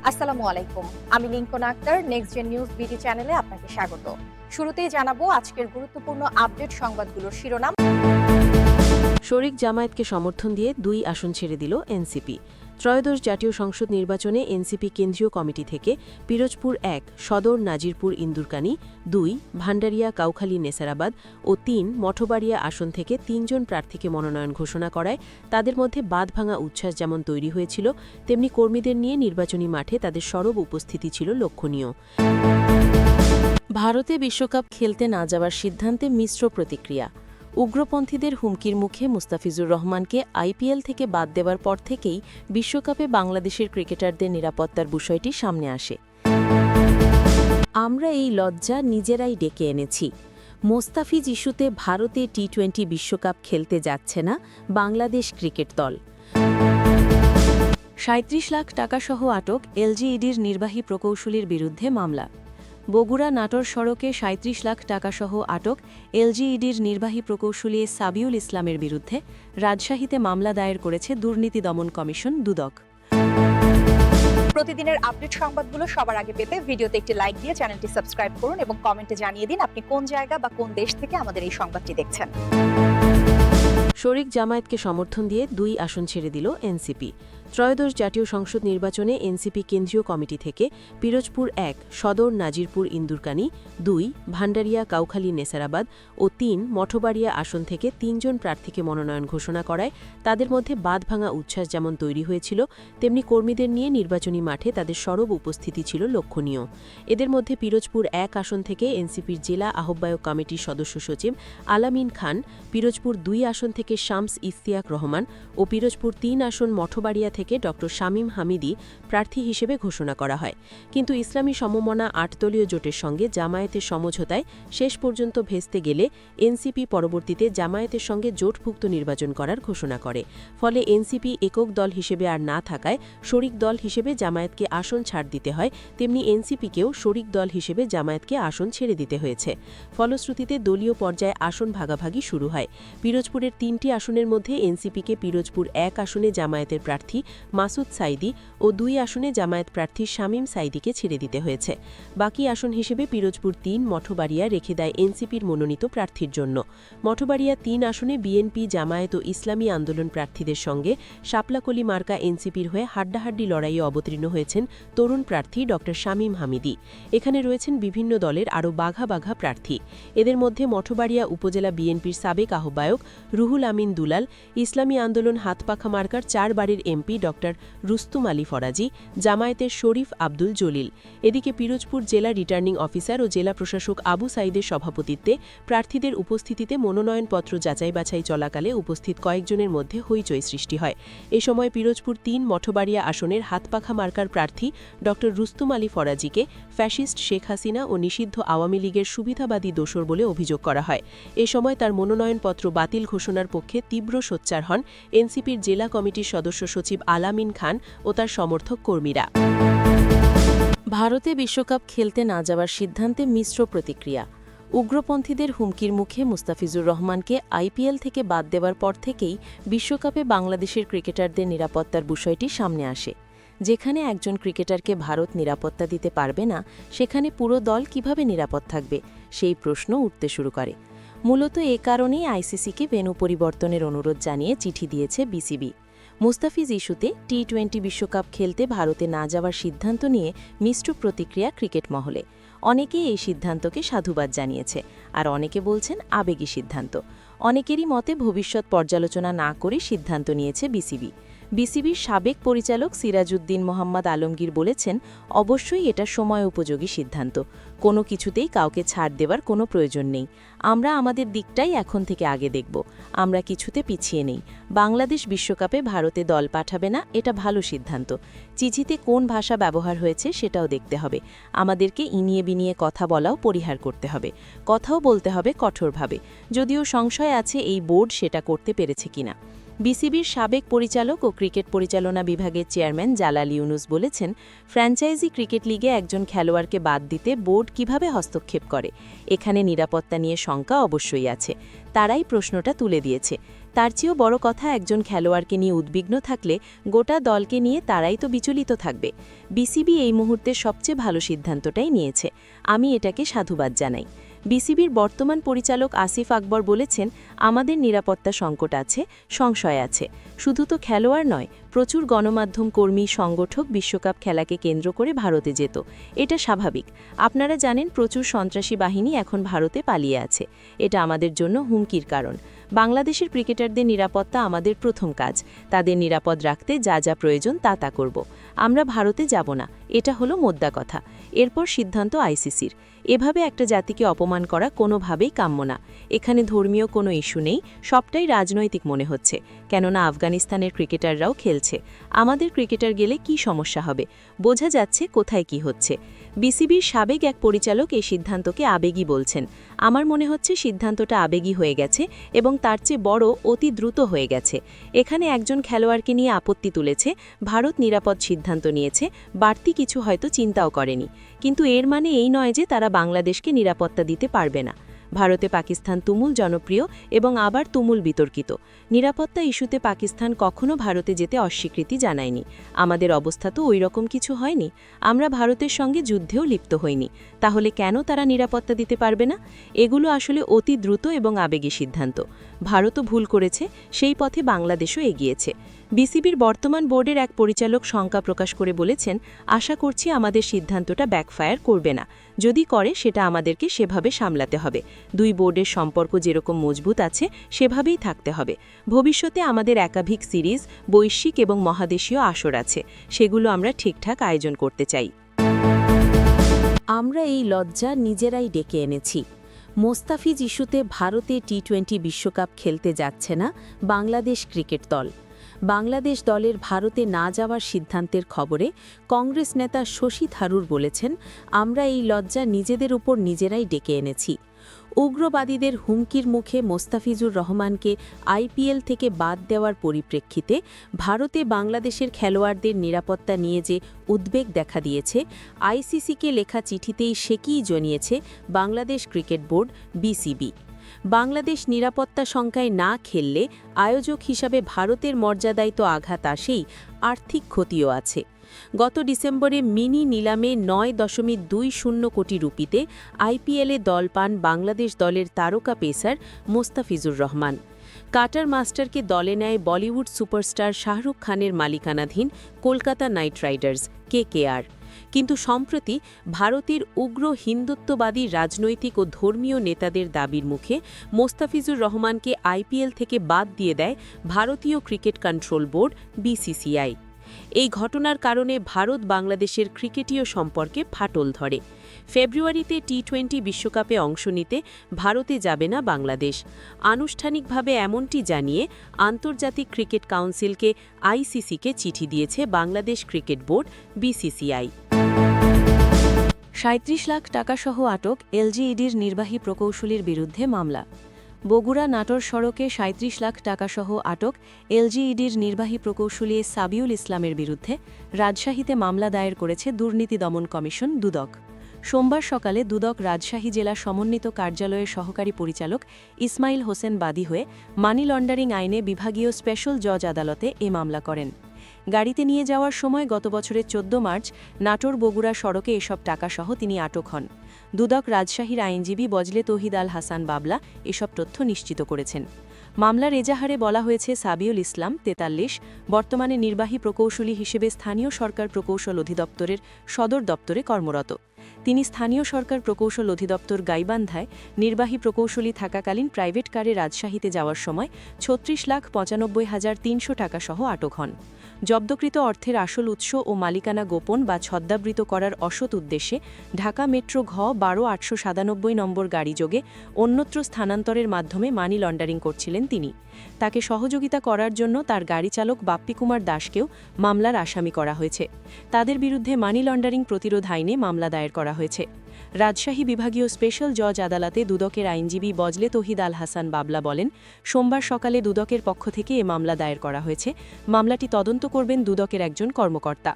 আসসালামু আলাইকুম। আমি Lincoln Akter, next gen news BD চ্যানেলে আপনাকে স্বাগত। শুরুতেই জানাবো আজকের গুরুত্বপূর্ণ আপডেট সংবাদগুলোর শিরোনাম। শরিক জামায়াতকে সমর্থন দিয়ে ২ আসন ছেড়ে দিল এনসিপি। ত্রয়োদশ জাতীয় সংসদ নির্বাচনে এনসিপি কেন্দ্রীয় কমিটি থেকে পিরোজপুর ১, সদর নাজিরপুর ইন্দুরকানী ২, ভান্ডারিয়া কাউখালী নেসারাবাদ ও ৩ মঠবাড়িয়া আসন থেকে ৩ জন প্রার্থীকে মনোনয়ন ঘোষণা করায় তাদের মধ্যে বাঁধভাঙা উচ্ছ্বাস যেমন তৈরি হয়েছিল, তেমনি কর্মীদের নিয়ে নির্বাচনী মাঠে তাদের সরব উপস্থিতি ছিল লক্ষণীয়। ভারতে বিশ্বকাপ খেলতে না যাওয়ার সিদ্ধান্তে মিশ্র প্রতিক্রিয়া। উগ্রপন্থীদের হুমকির মুখে মুস্তাফিজুর রহমানকে আইপিএল থেকে বাদ দেওয়ার পর থেকেই বিশ্বকাপে বাংলাদেশের ক্রিকেটারদের নিরাপত্তার বিষয়টি সামনে আসে। আমরা এই লজ্জা নিজেরাই ডেকে এনেছি। মোস্তাফিজ ইস্যুতে ভারতে টি-20 বিশ্বকাপ খেলতে যাচ্ছে না বাংলাদেশ ক্রিকেট দল। ৩৭ লাখ টাকাসহ আটক এলজিইডির নির্বাহী প্রকৌশলীর বিরুদ্ধে মামলা। বগুড়া নাটোর সড়কে ৩৭ লাখ টাকাসহ আটক এলজিইডির নির্বাহী প্রকৌশলী সাবিউল ইসলামের বিরুদ্ধে রাজশাহীতে মামলা দায়ের করেছে দুর্নীতি দমন কমিশন দুদক। প্রতিদিনের আপডেট সংবাদগুলো সবার আগে পেতে ভিডিওতে একটি লাইক দিয়ে চ্যানেলটি সাবস্ক্রাইব করুন এবং কমেন্টে জানিয়ে দিন আপনি কোন জায়গা বা কোন দেশ থেকে আমাদের এই সংবাদটি দেখছেন। শরিক জামায়াতকে সমর্থন দিয়ে ২ আসন ছেড়ে দিল এনসিপি। ত্রয়োদশ জাতীয় সংসদ নির্বাচনে এনসিপি কেন্দ্রীয় কমিটি থেকে পিরোজপুর ১, সদর নাজিরপুর ইন্দুরকানী ২, ভান্ডারিয়া কাউখালী নেসারাবাদ ও ৩ মঠবাড়িয়া আসন থেকে ৩ জন প্রার্থীকে মনোনয়ন ঘোষণা করায় তাদের মধ্যে বাঁধভাঙা উচ্ছ্বাস যেমন তৈরি হয়েছিল, তেমনি কর্মীদের নিয়ে নির্বাচনী মাঠে তাদের সরব উপস্থিতি ছিল লক্ষণীয়। এদের মধ্যে পিরোজপুর ১ আসন থেকে এনসিপির জেলা আহ্বায়ক কমিটির সদস্য সচিব আলামিন খান, পিরোজপুর ২ আসন থেকে শামস ইফতিয়াক রহমান ও পিরোজপুর ৩ আসন মঠবাড়িয়া থেকে ড শামীম হামিদি প্রার্থী হিসেবে ঘোষণা করা হয়। কিন্তু ইসলামী সমমনা ৮ দলীয় জোটের সঙ্গে জামায়াতের সমঝোতায় শেষ পর্যন্ত ভেস্তে গেলে এনসিপি পরবর্তীতে জামায়াতের সঙ্গে জোটভুক্ত নির্বাচন করার ঘোষণা করে। ফলে এনসিপি একক দল হিসেবে আর না থাকায় শরিক দল হিসেবে জামায়াতকে আসন ছাড় দিতে হয়, তেমনি এনসিপিকেও শরিক দল হিসেবে জামায়াতকে আসন ছেড়ে দিতে হয়েছে। ফলশ্রুতিতে দলীয় পর্যায়ে আসন ভাগাভাগি শুরু হয়। পিরোজপুরের ৩টি আসনের মধ্যে এনসিপিকে পিরোজপুর ১ আসনে জামায়াতের প্রার্থী মাসুদ সাইদি ও ২ আসনে জামায়াত প্রার্থী শামীম সাইদিকে ছেড়ে দিতে হয়েছে। বাকি আসন হিসেবে পিরোজপুর ৩ মঠবাড়িয়া রেখে দেয় এনসিপির মনোনীত প্রার্থীর জন্য। মঠবাড়িয়া ৩ আসনে বিএনপি, জামায়াত ও ইসলামী আন্দোলন প্রার্থীদের সঙ্গে শাপলাকলি মার্কা এনসিপির হয়ে হাড্ডাহাড্ডি লড়াইয়ে অবতীর্ণ হয়েছেন তরুণ প্রার্থী ড শামীম হামিদি। এখানে রয়েছেন বিভিন্ন দলের আরও বাঘা বাঘা প্রার্থী। এদের মধ্যে মঠবাড়িয়া উপজেলা বিএনপির সাবেক আহ্বায়ক রুহুল আমিন দুলাল, ইসলামী আন্দোলন হাতপাখা মার্কার ৪ বারের এমপি ড রুস্তুম আলী ফরাজি, জামায়াতের শরীফ আব্দুল জলিল। এদিকে পিরোজপুর জেলা রিটার্নিং অফিসার ও জেলা প্রশাসক আবু সাইদের সভাপতিত্বে প্রার্থীদের উপস্থিতিতে মনোনয়নপত্র যাচাই বাছাই চলাকালে উপস্থিত কয়েকজনের মধ্যে হইচই সৃষ্টি হয়। এ সময় পিরোজপুর ৩ মঠবাড়িয়া আসনের হাতপাখা মার্কার প্রার্থী ড রুস্তুম আলী ফরাজিকে ফ্যাসিস্ট শেখ হাসিনা ও নিষিদ্ধ আওয়ামী লীগের সুবিধাবাদী দোসর বলে অভিযোগ করা হয়। এ সময় তার মনোনয়নপত্র বাতিল ঘোষণার পক্ষে তীব্র সোচ্চার হন এনসিপির জেলা কমিটির সদস্য সচিব আলামিন খান ও তার সমর্থক কর্মীরা। ভারতে বিশ্বকাপ খেলতে না যাওয়ার সিদ্ধান্তে মিশ্র প্রতিক্রিয়া। উগ্রপন্থীদের হুমকির মুখে মুস্তাফিজুর রহমানকে আইপিএল থেকে বাদ দেওয়ার পর থেকেই বিশ্বকাপে বাংলাদেশের ক্রিকেটারদের নিরাপত্তার বিষয়টি সামনে আসে। যেখানে একজন ক্রিকেটারকে ভারত নিরাপত্তা দিতে পারবে না, সেখানে পুরো দল কিভাবে নিরাপদ থাকবে সেই প্রশ্ন উঠতে শুরু করে। মূলত এ কারণেই আইসিসিকে ভেন্যু পরিবর্তনের অনুরোধ জানিয়ে চিঠি দিয়েছে বিসিবি। মুস্তাফিজ ইস্যুতে টি-20 বিশ্বকাপ খেলতে ভারতে না যাওয়ার সিদ্ধান্ত নিয়ে মিশ্র প্রতিক্রিয়া ক্রিকেট মহলে। অনেকেই এই সিদ্ধান্তকে সাধুবাদ জানিয়েছে, আর অনেকে বলছেন আবেগী সিদ্ধান্ত। অনেকেরই মতে ভবিষ্যৎ পর্যালোচনা না করে সিদ্ধান্ত নিয়েছে বিসিবি। বিসিবির সাবেক পরিচালক সিরাজউদ্দিন মোহাম্মদ আলমগীর বলেছেন, অবশ্যই এটা সময় উপযোগী সিদ্ধান্ত। কোনো কিছুতেই কাউকে ছাড় দেওয়ার কোনো প্রয়োজন নেই। আমরা আমাদের দিকটাই এখন থেকে আগে দেখব। আমরা কিছুতে পিছিয়ে নেই। বাংলাদেশ বিশ্বকাপে ভারতে দল পাঠাবে না, এটা ভালো সিদ্ধান্ত। চিঠিতে কোন ভাষা ব্যবহার হয়েছে সেটাও দেখতে হবে। আমাদেরকে ইনিয়ে বিনিয়ে কথা বলাও পরিহার করতে হবে। কথাও বলতে হবে কঠোরভাবে। যদিও সংশয় আছে এই বোর্ড সেটা করতে পেরেছে কিনা। বিসিবির সাবেক পরিচালক ও ক্রিকেট পরিচালনা বিভাগের চেয়ারম্যান জালাল ইউনুস বলেছেন, ফ্র্যাঞ্চাইজি ক্রিকেট লিগে একজন খেলোয়াড়কে বাদ দিতে বোর্ড কিভাবে হস্তক্ষেপ করে? এখানে নিরাপত্তা নিয়ে শঙ্কা অবশ্যই আছে। তারাই প্রশ্নটা তুলে দিয়েছে। তার চেয়েও বড় কথা, একজন খেলোয়াড়কে নিয়ে উদ্বিগ্ন থাকলে গোটা দলকে নিয়ে তারাই তো বিচলিত থাকবে। বিসিবি এই মুহূর্তে সবচেয়ে ভালো সিদ্ধান্তটাই নিয়েছে, আমি এটাকে সাধুবাদ জানাই। বিসিবির বর্তমান পরিচালক আসিফ আকবর বলেছেন, আমাদের নিরাপত্তা সংকট আছে, সংশয় আছে। শুধু তো খেলোয়াড় নয়, প্রচুর গণমাধ্যম কর্মী, সংগঠক বিশ্বকাপ খেলাকে কেন্দ্র করে ভারতে যেত। এটা স্বাভাবিক। আপনারা জানেন, প্রচুর সন্ত্রাসী বাহিনী এখন ভারতে পালিয়ে আছে। এটা আমাদের জন্য হুমকির কারণ। বাংলাদেশের ক্রিকেটারদের নিরাপত্তা আমাদের প্রথম কাজ। তাদের নিরাপদ রাখতে যা যা প্রয়োজন তা করব। আমরা ভারতে যাব না, এটা হলো মোদ্দা কথা। এরপর সিদ্ধান্ত আইসিসির। এভাবে একটা জাতিকে অপমান করা কোনোভাবেই কাম্য না। এখানে ধর্মীয় কোনো ইস্যু নেই, সবটাই রাজনৈতিক মনে হচ্ছে। কেননা আফগানিস্তানের ক্রিকেটাররাও খেলছে। আমাদের ক্রিকেটার গেলে কি সমস্যা হবে? বোঝা যাচ্ছে কোথায় কি হচ্ছে। বিসিবির সাবেক এক পরিচালক এই সিদ্ধান্তকে আবেগী বলছেন। আমার মনে হচ্ছে সিদ্ধান্তটা আবেগী হয়ে গেছে এবং তার চেয়ে বড়, অতি দ্রুত হয়ে গেছে। এখানে একজন খেলোয়াড়কে নিয়ে আপত্তি তুলেছে, ভারত নিরাপদ সিদ্ধান্ত নিয়েছে, বাড়তি কিছু হয়তো চিন্তাও করেনি। কিন্তু এর মানে এই নয় যে তারা বাংলাদেশকে নিরাপত্তা দিতে পারবে না। ভারতে পাকিস্তান তুমুল জনপ্রিয় এবং আবার তুমুল বিতর্কিত। নিরাপত্তা ইস্যুতে পাকিস্তান কখনো ভারতে যেতে অস্বীকৃতি জানায়নি। আমাদের অবস্থা তো ওই রকম কিছু হয়নি। আমরা ভারতের সঙ্গে যুদ্ধেও লিপ্ত হইনি। তাহলে কেন তারা নিরাপত্তা দিতে পারবে না? এগুলো আসলে অতি দ্রুত এবং আবেগী সিদ্ধান্ত। ভারতও ভুল করেছে, সেই পথে বাংলাদেশও এগিয়েছে। বিসিবির বর্তমান বোর্ডের এক পরিচালক শঙ্কা প্রকাশ করে বলেছেন, আশা করছি আমাদের সিদ্ধান্তটা ব্যাকফায়ার করবে না। যদি করে, সেটা আমাদেরকে সেভাবে সামলাতে হবে। দুই বোর্ডের সম্পর্ক যেরকম মজবুত আছে সেভাবেই থাকতে হবে। ভবিষ্যতে আমাদের একাধিক সিরিজ, বৈশ্বিক এবং মহাদেশীয় আসর আছে, সেগুলো আমরা ঠিকঠাক আয়োজন করতে চাই। আমরা এই লজ্জা নিজেরাই ডেকে এনেছি। মোস্তাফিজ ইস্যুতে ভারতে টি-20 বিশ্বকাপ খেলতে যাচ্ছে না বাংলাদেশ ক্রিকেট দল। বাংলাদেশ দলের ভারতে না যাওয়ার সিদ্ধান্তের খবরে কংগ্রেস নেতা শশী থারুর বলেছেন, আমরা এই লজ্জা নিজেদের উপর নিজেরাই ডেকে এনেছি। উগ্রবাদীদের হুমকির মুখে মোস্তাফিজুর রহমানকে আইপিএল থেকে বাদ দেওয়ার পরিপ্রেক্ষিতে ভারতে বাংলাদেশের খেলোয়াড়দের নিরাপত্তা নিয়ে যে উদ্বেগ দেখা দিয়েছে, আইসিসিকে লেখা চিঠিতেই সেটিই জানিয়েছে Bangladesh cricket board BCB. Bangladesh নিরাপত্তা শঙ্কায় না খেললে আয়োজক হিসাবে ভারতের মর্যাদায় তো আঘাত আসেই, আর্থিক ক্ষতিও আছে। গত ডিসেম্বরে মিনি নিলামে ৯.২০ কোটি রুপিতে আইপিএলে দল পান বাংলাদেশ দলের তারকা পেসার মোস্তাফিজুর রহমান। কাটার মাস্টারকে দলে নেয় বলিউড সুপারস্টার শাহরুখ খানের মালিকানাধীন কলকাতা নাইট রাইডার্স কেকেআর। কিন্তু সম্প্রতি ভারতের উগ্র হিন্দুত্ববাদী রাজনৈতিক ও ধর্মীয় নেতাদের দাবির মুখে মোস্তাফিজুর রহমানকে আইপিএল থেকে বাদ দিয়ে দেয় ভারতীয় ক্রিকেট কন্ট্রোল বোর্ড বিসিসিআই। এই ঘটনার কারণে ভারত বাংলাদেশের ক্রিকেটীয় সম্পর্কে ফাটল ধরে। ফেব্রুয়ারিতে টি-20 বিশ্বকাপে অংশ নিতে ভারতে যাবে না বাংলাদেশ। আনুষ্ঠানিকভাবে এমনটি জানিয়ে আন্তর্জাতিক ক্রিকেট কাউন্সিলকে আইসিসিকে চিঠি দিয়েছে Bangladesh cricket board BCCI. ৩৭ lakh টাকাসহ আটক এলজিইডির নির্বাহী প্রকৌশলীর বিরুদ্ধে মামলা। বগুড়া নাটোর সড়কে ৩৭ লাখ টাকাসহ আটক এলজিইডির নির্বাহী প্রকৌশলী সাবিউল ইসলামের বিরুদ্ধে রাজশাহীতে মামলা দায়ের করেছে দুর্নীতি দমন কমিশন দুদক। সোমবার সকালে দুদক রাজশাহী জেলা সমন্বিত কার্যালয়ের সহকারী পরিচালক ইসমাইল হোসেন বাদী হয়ে মানি লন্ডারিং আইনে বিভাগীয় স্পেশাল জজ আদালতে এ মামলা করেন। গাড়িতে নিয়ে যাওয়ার সময় গত বছরের ১৪ মার্চ নাটোর বগুড়া সড়কে এসব টাকাসহ তিনি আটক হন। দুদক রাজশাহীর আইনজীবী বজলে তৌহিদ আল হাসান বাবলা এসব তথ্য নিশ্চিত করেছেন। মামলার এজাহারে বলা হয়েছে, সাবিউল ইসলাম ৪৩ বর্তমানে নির্বাহী প্রকৌশলী হিসেবে স্থানীয় সরকার প্রকৌশল অধিদপ্তরের সদর দপ্তরে কর্মরত। তিনি স্থানীয় সরকার প্রকৌশল অধিদপ্তর গাইবান্ধায় নির্বাহী প্রকৌশলী থাকাকালীন প্রাইভেট কারে রাজশাহীতে যাওয়ার সময় ৩৬,৯৫,৩০০ টাকাসহ আটক হন। জব্দকৃত অর্থের আসল উৎস ও মালিকানা গোপন বা ছদ্মাবৃত করার অসৎ উদ্দেশ্যে ঢাকা মেট্রো ঘ ১২,৮৯৭ নম্বর গাড়িযোগে অন্যত্র স্থানান্তরের মাধ্যমে মানি লন্ডারিং করছিলেন তিনি। তাকে সহযোগিতা করার জন্য তার গাড়ি চালক বাপ্পি কুমার দাসকেও মামলার আসামি করা হয়েছে। তাদের বিরুদ্ধে মানি লন্ডারিং প্রতিরোধ আইনে মামলা দায়ের করা হয়েছে। রাজশাহী বিভাগীয় স্পেশাল জজ আদালতে দুদকের আইনজীবী বজলে তৌহিদ আল হাসান বাবলা বলেন, সোমবার সকালে দুদকের পক্ষ থেকে এ মামলা দায়ের করা হয়েছে। মামলাটি তদন্ত করবেন দুদকের একজন কর্মকর্তা।